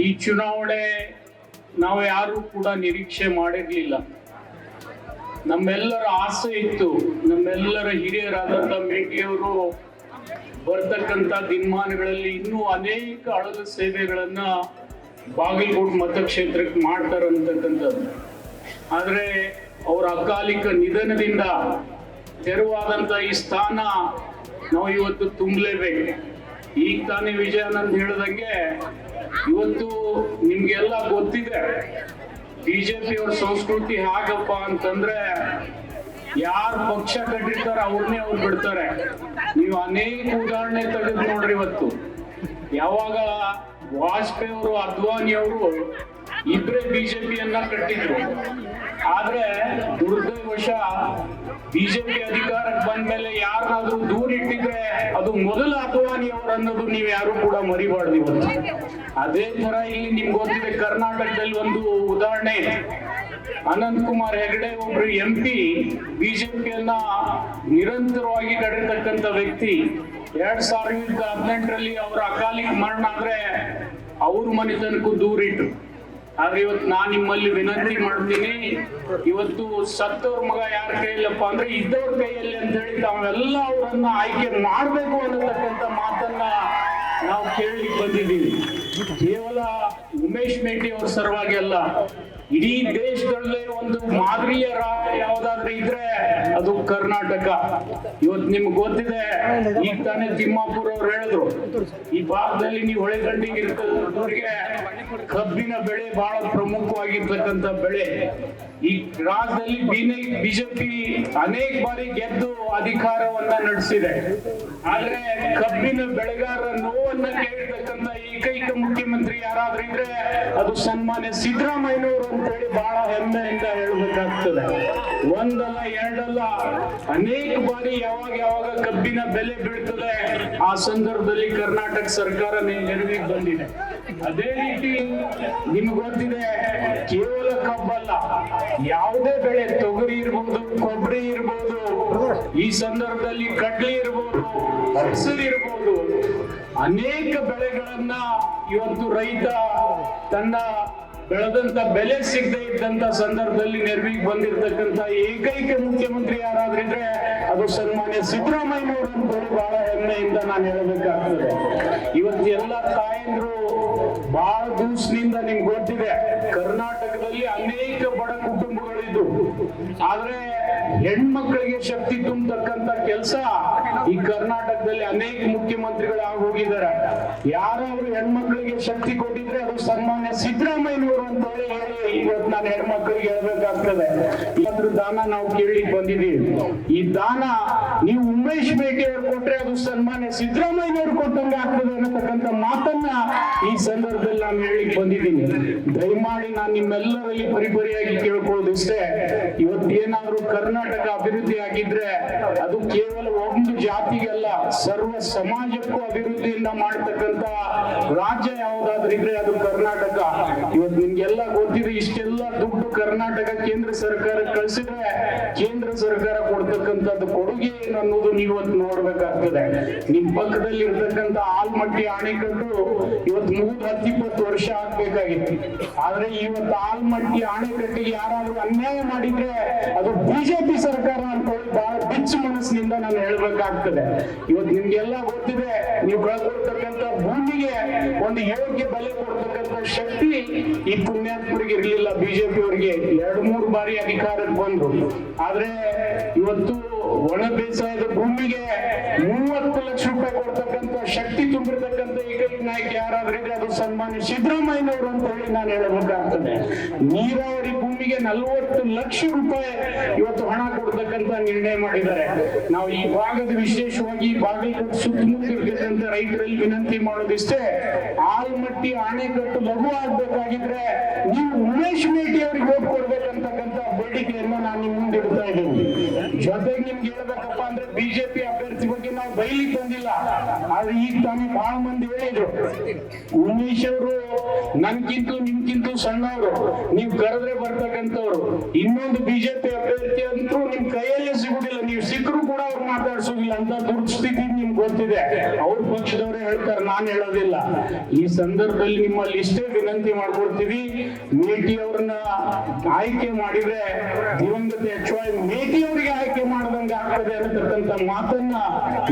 ಈ ಚುನಾವಣೆ ನಾವು ಯಾರು ಕೂಡ ನಿರೀಕ್ಷೆ ಮಾಡಿರ್ಲಿಲ್ಲ. ನಮ್ಮೆಲ್ಲರ ಆಸೆ ಇತ್ತು, ನಮ್ಮೆಲ್ಲರ ಹಿರಿಯರಾದಂಥ ಮೇಟಿಯವರು ಬರ್ತಕ್ಕಂಥ ದಿನಮಾನಗಳಲ್ಲಿ ಇನ್ನೂ ಅನೇಕ ಅಳಲು ಸೇವೆಗಳನ್ನ ಬಾಗಲಕೋಟೆ ಮತಕ್ಷೇತ್ರಕ್ಕೆ ಮಾಡ್ತಾರಂತಕ್ಕಂಥದ್ದು. ಆದರೆ ಅವರ ಅಕಾಲಿಕ ನಿಧನದಿಂದ ತೆರವಾದಂಥ ಈ ಸ್ಥಾನ ನಾವು ಇವತ್ತು ತುಂಬಲೇಬೇಕು. ಈಗ ತಾನೇ ವಿಜಯಾನಂದ್ ಹೇಳಿದಂಗೆ ಇವತ್ತು ನಿಮ್ಗೆಲ್ಲ ಗೊತ್ತಿದೆ ಬಿಜೆಪಿ ಅವ್ರ ಸಂಸ್ಕೃತಿ ಹೇಗಪ್ಪ ಅಂತಂದ್ರೆ ಯಾರು ಪಕ್ಷ ಕಟ್ಟಿರ್ತಾರ ಅವ್ರನ್ನೇ ಅವ್ರು ಬಿಡ್ತಾರೆ. ನೀವು ಅನೇಕ ಉದಾಹರಣೆ ತೆಗೆದು ನೋಡ್ರಿ. ಇವತ್ತು ಯಾವಾಗ ವಾಜಪೇಯಿ ಅವರು ಅದ್ವಾನಿ ಅವರು ಇಬ್ಬರೇ ಬಿಜೆಪಿಯನ್ನ ಕಟ್ಟಿದ್ರು. ಆದ್ರೆ ದುರ್ದೈವಶ ಬಿಜೆಪಿ ಅಧಿಕಾರಕ್ಕೆ ಬಂದ ಮೇಲೆ ಯಾರನ್ನಾದ್ರೂ ದೂರ ಇಟ್ಟಿದ್ರೆ ಅದು ಮೊದಲ ಅದ್ವಾನಿ ಅವರು ಅನ್ನೋದು ನೀವು ಯಾರು ಕೂಡ ಮರಿಬಾರ್ದು ಇವತ್ತು. ಅದೇ ತರ ಇಲ್ಲಿ ನಿಮ್ಗೆ ಗೊತ್ತಿದೆ, ಕರ್ನಾಟಕದಲ್ಲಿ ಒಂದು ಉದಾಹರಣೆ ಇದೆ. ಅನಂತ್ ಕುಮಾರ್ ಹೆಗಡೆ ಒಬ್ರು MP ಬಿಜೆಪಿಯನ್ನ ನಿರಂತರವಾಗಿ ನಡೆಯತಕ್ಕಂತ ವ್ಯಕ್ತಿ. 2018ರಲ್ಲಿ ಅವರ ಅಕಾಲಿಕ ಮರಣ ಆದ್ರೆ ಅವ್ರ ಮನೆತನಕ್ಕೂ ದೂರ ಇಟ್ರು. ಆದ್ರೆ ಇವತ್ತು ನಾನ್ ನಿಮ್ಮಲ್ಲಿ ವಿನಂತಿ ಮಾಡ್ತೀನಿ, ಇವತ್ತು ಸತ್ತವ್ರ ಮಗ ಯಾರ ಕೈಯಲ್ಲಪ್ಪ ಅಂದ್ರೆ ಇದ್ದವ್ರ ಕೈಯಲ್ಲಿ ಅಂತ ಹೇಳಿ ತಾವೆಲ್ಲ ಅವರನ್ನ ಆಯ್ಕೆ ಮಾಡ್ಬೇಕು ಅನ್ನತಕ್ಕಂಥ ಮಾತನ್ನ ನಾವು ಕೇಳಲಿಕ್ಕೆ ಬಂದಿದ್ದೀವಿ. ಕೇವಲ ಉಮೇಶ್ ಮೇಟಿ ಅವ್ರ ಸಲುವಾಗಿ ಅಲ್ಲ, ಇಡೀ ದೇಶದಲ್ಲೇ ಒಂದು ಮಾದರಿಯ ಯಾವ್ದಾದ್ರು ಇದ್ರೆ ಅದು ಕರ್ನಾಟಕ. ಇವತ್ತು ನಿಮ್ಗೆ ಗೊತ್ತಿದೆ, ಈಗ ತಾನೇ ತಿಮ್ಮಾಪುರ್ ಅವ್ರು ಹೇಳಿದ್ರು, ಈ ಭಾಗದಲ್ಲಿ ನೀವು ಹೊಳೆದಂಡಿಗೆ ಇರ್ತದವರಿಗೆ ಕಬ್ಬಿನ ಬೆಳೆ ಬಹಳ ಪ್ರಮುಖವಾಗಿರ್ತಕ್ಕಂಥ ಬೆಳೆ. ಈ ರಾಜ್ಯದಲ್ಲಿ ಬಿಜೆಪಿ ಅನೇಕ ಬಾರಿ ಗೆದ್ದು ಅಧಿಕಾರವನ್ನ ನಡೆಸಿದೆ. ಆದ್ರೆ ಕಬ್ಬಿನ ಬೆಳೆಗಾರರ ನೋವನ್ನ ಕೇಳಿರ್ತಕ್ಕಂಥ ಏಕೈಕ ಮುಖ್ಯಮಂತ್ರಿ ಯಾರಾದ್ರೂ ಇದ್ರೆ ಅದು ಸನ್ಮಾನ್ಯ ಸಿದ್ದರಾಮಯ್ಯನವರು ಅಂತೇಳಿ ಬಹಳ ಹೆಮ್ಮೆಯಿಂದ ಹೇಳ್ಬೇಕಾಗ್ತದೆ. ಒಂದಲ್ಲ ಎರಡಲ್ಲ ಅನೇಕ ಬಾರಿ ಯಾವಾಗ ಕಬ್ಬಿನ ಬೆಲೆ ಬೀಳ್ತದೆ ಆ ಸಂದರ್ಭದಲ್ಲಿ ಕರ್ನಾಟಕ ಸರ್ಕಾರ ನೆರವಿಗೆ ಬಂದಿದೆ. ಅದೇ ರೀತಿ ನಿಮ್ಗೆ ಗೊತ್ತಿದೆ, ಕೇವಲ ಕಬ್ಬಲ್ಲ, ಯಾವುದೇ ಬೆಳೆ, ತೊಗರಿ ಇರ್ಬೋದು, ಕೊಬ್ಬರಿ ಇರ್ಬೋದು, ಈ ಸಂದರ್ಭದಲ್ಲಿ ಕಡ್ಲಿ ಇರ್ಬೋದು, ಹೆಸರು ಇರ್ಬೋದು, ಅನೇಕ ಬೆಳೆಗಳನ್ನ ಇವತ್ತು ರೈತ ತನ್ನ ಬೆಳೆದಂತ ಬೆಲೆ ಸಿಗದೆ ಇದ್ದಂತ ಸಂದರ್ಭದಲ್ಲಿ ನೆರವಿಗೆ ಬಂದಿರತಕ್ಕಂತ ಏಕೈಕ ಮುಖ್ಯಮಂತ್ರಿ ಯಾರಾದ್ರಿದ್ರೆ ಅದು ಸನ್ಮಾನ್ಯ ಸಿದ್ದರಾಮಯ್ಯನವರು ಅಂತೇಳಿ ಬಹಳ ಹೆಮ್ಮೆಯಿಂದ ನಾನು ಹೇಳಬೇಕಾಗ್ತದೆ. ಇವತ್ತು ಎಲ್ಲ ತಾಯಂದ್ರು ಬಹಳ ದಿವಸದಿಂದ ನಿಮ್ಗೆ ಗೊತ್ತಿದೆ, ಕರ್ನಾಟಕದಲ್ಲಿ ಅನೇಕ ಬಡ ಕುಟುಂಬಗಳಿದ್ದು, ಆದ್ರೆ ಹೆಣ್ಮಕ್ಳಿಗೆ ಶಕ್ತಿ ತುಂಬತಕ್ಕಂತ ಕೆಲಸ ಈ ಕರ್ನಾಟಕದಲ್ಲಿ ಅನೇಕ ಮುಖ್ಯಮಂತ್ರಿಗಳು ಆಗಿ ಹೋಗಿದ್ದಾರೆ. ಯಾರಾದ್ರೂ ಹೆಣ್ಮಕ್ಳಿಗೆ ಶಕ್ತಿ ಕೊಟ್ಟಿದ್ರೆ ಅದು ಸನ್ಮಾನ್ಯ ಸಿದ್ದರಾಮಯ್ಯನವರು ಅಂತ ಹೇಳಿ ಇವತ್ತು ನಾನು ಹೆಣ್ಮಕ್ಳಿಗೆ ಹೇಳ್ಬೇಕಾಗ್ತದೆ. ಇದ್ರ ದಾನ ನಾವು ಕೇಳಲಿಕ್ಕೆ ಬಂದಿದ್ದೀವಿ. ಈ ದಾನ ನೀವು ಉಮೇಶ್ ಮೇಟಿ ಅವ್ರು ಕೊಟ್ರೆ ಅದು ಸನ್ಮಾನ್ಯ ಸಿದ್ದರಾಮಯ್ಯನವರು ಕೊಟ್ಟಂಗೆ ಆಗ್ತದೆ ಅನ್ನತಕ್ಕಂಥ ಮಾತನ್ನ ಈ ಸಂದರ್ಭದಲ್ಲಿ ನಾನು ಹೇಳಿಕ್ ಬಂದಿದ್ದೀನಿ. ದಯಮಾಡಿ ನಾನು ನಿಮ್ಮೆಲ್ಲರಲ್ಲಿ ಪರಿಪರಿಯಾಗಿ ಕೇಳ್ಕೊಳ್ಳೋದಿಷ್ಟೇ, ಇವತ್ತು ಏನಾದ್ರೂ ಕರ್ನಾಟಕ ಅಭಿವೃದ್ಧಿ ಆಗಿದ್ರೆ ಅದು ಕೇವಲ ಒಂದು ಜಾತಿಗಲ್ಲ, ಸರ್ವ ಸಮಾಜಕ್ಕೂ ಅಭಿವೃದ್ಧಿಯಿಂದ ಮಾಡ್ತಕ್ಕಂಥ ರಾಜ್ಯ ಯಾವುದಾದ್ರೂ ಇದ್ರೆ ಅದು ಕರ್ನಾಟಕ. ಇವತ್ತು ನಿಮ್ಗೆಲ್ಲ ಗೊತ್ತಿದೆ, ಇಷ್ಟೆಲ್ಲ ದುಡ್ಡು ಕರ್ನಾಟಕ ಕೇಂದ್ರ ಸರ್ಕಾರ ಕಳಿಸಿದ್ರೆ ಕೇಂದ್ರ ಸರ್ಕಾರ ಕೊಡ್ತಕ್ಕಂಥದ್ದು ಕೊಡುಗೆ ಏನು ಅನ್ನೋದು ನೀವು ಇವತ್ತು ನೋಡ್ಬೇಕಾಗ್ತದೆ. ನಿಮ್ ಪಕ್ಕದಲ್ಲಿ ಇರ್ತಕ್ಕಂಥ ಆಲ್ಮಟ್ಟಿ ಅಣೆಕಟ್ಟು ಇವತ್ತು 10-20 ವರ್ಷ ಆಗ್ಬೇಕಾಗಿತ್ತು. ಆದ್ರೆ ಇವತ್ತು ಆಲ್ಮಟ್ಟಿ ಅಣೆಕಟ್ಟಿಗೆ ಯಾರಾದ್ರೂ ಅನ್ಯಾಯ ಮಾಡಿದ್ರೆ ಅದು ಬಿಜೆಪಿ ಸರ್ಕಾರ ಅಂತ ಹೇಳಿ ಬಹಳ ಬಿಚ್ಚು ಮನಸ್ಸಿನಿಂದ ನಾನು ಹೇಳ್ಬೇಕಾಗ್ತದೆ. ಇವತ್ತು ನಿಮ್ಗೆಲ್ಲ ಗೊತ್ತಿದೆ, ನೀವು ಕಳ್ಕೊಳ್ತಕ್ಕಂಥ ಭೂಮಿಗೆ ಒಂದು ಯೋಗ್ಯ ಬೆಲೆ ಕೊಡ್ತಕ್ಕಂಥ ಶಕ್ತಿ ಈ ಪುಣ್ಯಾತ್ಮರಿಗೆ ಇರ್ಲಿಲ್ಲ. ಬಿಜೆಪಿ ಅವರಿಗೆ 2-3 ಬಾರಿ ಅಧಿಕಾರಕ್ಕೆ ಬಂದ್ರು, ಆದ್ರೆ ಇವತ್ತು ಒಣ ಬೇಸಾಯದ ಭೂಮಿಗೆ 30 ಲಕ್ಷ ರೂಪಾಯಿ ಕೊಡ್ತಕ್ಕಂಥ ಶಕ್ತಿ ತುಂಬಿರ್ತಕ್ಕಂಥ ಏಕೈಕ ನಾಯಕ ಯಾರಾದ್ರಿದ್ರೆ ಅದು ಸನ್ಮಾನ್ಯ ಸಿದ್ದರಾಮಯ್ಯನವರು ಅಂತ ಹೇಳಿ ನಾನು ಹೇಳಬೇಕಾಗ್ತದೆ. ನೀರಾವರಿ ಭೂಮಿಗೆ 40 ಲಕ್ಷ ರೂಪಾಯಿ ಇವತ್ತು ಹಣ ಕೊಡ್ತಕ್ಕಂಥ ನಿರ್ಣಯ ಮಾಡಿದ್ದಾರೆ. ನಾವು ಈ ಭಾಗದ ವಿಶೇಷವಾಗಿ ಬಾಗಲಕೋಟೆ ಸುತ್ತಮುತ್ತ ಇರ್ತಕ್ಕಂಥ ರೈತರಲ್ಲಿ ವಿನಂತಿ ಮಾಡೋದಿಷ್ಟೇ, ಆಲ್ಮಟ್ಟಿ ಅಣೆಕಟ್ಟು ಲಘು ಆಗ್ಬೇಕಾಗಿದ್ರೆ ನೀವು ಉಮೇಶ್ ಮೇಟಿ ಅವರಿಗೆ ಓಟ್ ಕೊಡ್ಬೇಕಂತಕ್ಕಂಥ ಬೇಡಿಕೆಯನ್ನು ನಾನು ನಿಮ್ಮ ಮುಂದೆ ಇಡ್ತಾ ಇದ್ದೀನಿ. ಜೊತೆಗೆ ನಿಮ್ಗೆ ಹೇಳ್ಬೇಕಪ್ಪ ಅಂದ್ರೆ ಬಿಜೆಪಿ ಅಭ್ಯರ್ಥಿ ಬಗ್ಗೆ ನಾವು ಬೈಲಿಕ್ಕೆ ಬಂದಿಲ್ಲ, ಆದ್ರೆ ಈಗ ತಾನೇ ಬಹಳ ಮಂದಿ ಹೇಳಿದ್ರು, ಉಮೇಶ್ ಅವರು ನನ್ಗಿಂತೂ ನಿಮ್ಗಿಂತೂ ಸಣ್ಣವರು, ನೀವು ಕರೆದ್ರೆ ಬರ್ತಕ್ಕಂಥವ್ರು, ಇನ್ನೊಂದು ಬಿಜೆಪಿ ಅಭ್ಯರ್ಥಿ ಅಂತೂ ನಿಮ್ ಕೈಯಲ್ಲೇ ಸಿಗುದಿಲ್ಲ, ನೀವು ಸಿಕ್ಕರು ಕೂಡ ಅವ್ರು ಮಾತಾಡ್ಸೋದಿಲ್ಲ ಅಂತ ದುರ್ಸ್ಥಿತಿ ನಿಮ್ಗೆ ಗೊತ್ತಿದೆ, ಅವ್ರ ಪಕ್ಷದವರೇ ಹೇಳ್ತಾರೆ, ನಾನು ಹೇಳೋದಿಲ್ಲ. ಈ ಸಂದರ್ಭದಲ್ಲಿ ನಿಮ್ಮಲ್ಲಿ ಇಷ್ಟೇ ವಿನಂತಿ ಮಾಡ್ಕೊಡ್ತೀವಿ, ಮೇಟಿ ಅವ್ರನ್ನ ಆಯ್ಕೆ ಮಾಡಿದ್ರೆ ದಿವಂಗತ HY ಮೇಟಿ ಅವರಿಗೆ ಆಯ್ಕೆ ಮಾಡದಂಗೆ ಆಗ್ತದೆ ಅನ್ನತಕ್ಕಂಥ ಮಾತನ್ನ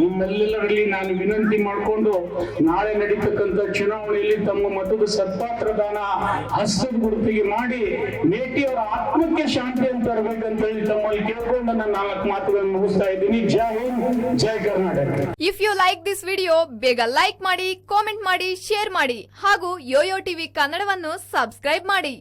ನಿಮ್ಮೆಲ್ಲರಲ್ಲಿ ನಾನು ವಿನಂತಿ ಮಾಡಿಕೊಂಡು, ನಾಳೆ ನಡೀತಕ್ಕಂಥ ಚುನಾವಣೆಯಲ್ಲಿ ತಮ್ಮ ಮತದ ಸತ್ಪಾತ್ರದಾನ ಹಸ್ತದ ಗುರುತಿಗೆ ಮಾಡಿ ಮೇಟಿ ಅವರ ಆತ್ಮಕ್ಕೆ ಶಾಂತಿ ಅಂತ ತರಬೇಕಂತ ಹೇಳಿ ತಮ್ಮಲ್ಲಿ ಕೇಳ್ಕೊಂಡು ನನ್ನ 4 ಮಾತುಗಳನ್ನು ಮುಗಿಸ್ತಾ ಇದ್ದೀನಿ. ಜೈ ಹಿಂದ್, ಜೈ Karnataka. If you like this video, ಬೇಗ ಲೈಕ್ ಮಾಡಿ, ಕಾಮೆಂಟ್ ಮಾಡಿ, ಶೇರ್ ಮಾಡಿ ಹಾಗೂ ಯೋಯೋ ಟಿವಿ ಕನ್ನಡವನ್ನು ಸಬ್ಸ್ಕ್ರೈಬ್ ಮಾಡಿ.